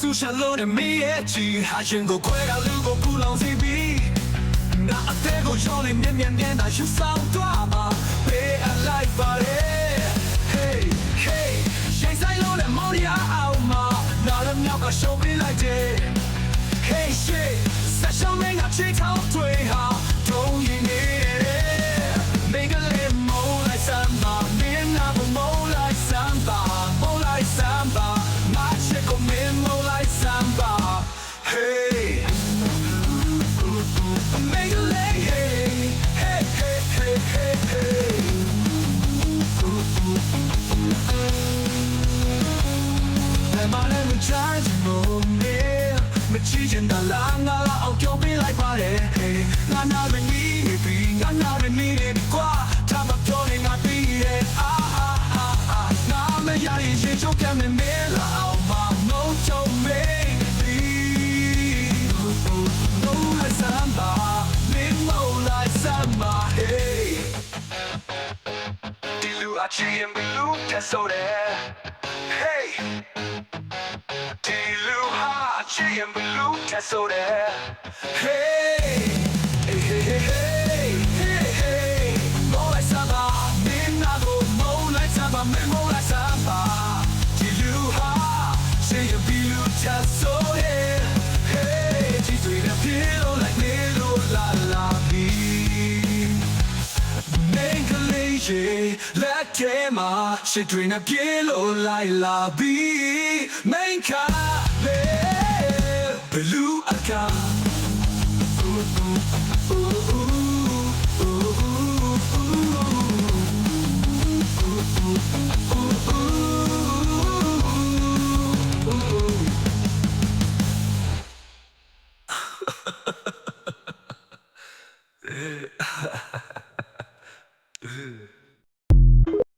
စုရှလုံးနဲ့မင်းရဲ့ချီဟာရှင်ကိုခွဲကလူကိုပူလောင်စေပြီးငါအသေးကိုရောလေးမြင်မြင်နဲ့သာယူဆောင်သွားမှာပေးအလိုက်ပါလေ Hey hey ရှိန်ဆိုင်လို့လည်းမော်ရအောင်မှာနားလည်းမြောက်ကရှုံးပေးလိုက်တယ် Hey shit ဆက်ရှုံးနေငါချေထောင်းတွေဟာထုံးရင်နေတယ်မိကလေးမိုးလိုက်စမ်းပါမင်းနာမိုးလိုက်စမ်းပါမိုးလိုက်စမ်းပါမချစ်ကိုမင်းမိုးလိုက်စမ်းပါ Hey make a lay hey hey hey hey hey hey မလည်းမချမ်းချင်လို့နေမချီချင်တာလားငါလာအောင်ပြောပေးလိုက်ပါလေ Hey ငါနာမနေပြီငါနာမနေကွာထားမပြောနေငါပြီးရဲ့အာငါမရရင်ရေချိုးပြန်နေမေးလာအောင်မမုန်းချုံမေးပြီ No la samba no la samba hey ဒီလူအချင်ဘလူးတက်ဆိုတယ် Hey ဒီလူဟာအချင်ဘလူးတက်ဆိုတယ် Hey hey hey hey hey hey no la samba မင်းနာကို no la samba မင်း no la samba ဒီလူဟာအချင်ဘလူးတက်ဆိုတယ် Hey ဒီတွေနဲ့ပြေလို့လိုက်နေလို့လာလာပြီမင်းကလေးရေလက်ထဲမှာရှစ်တွေနဲ့ပြေလို့လိုက်လာပြီမင်းကလေးဘလူးအကာ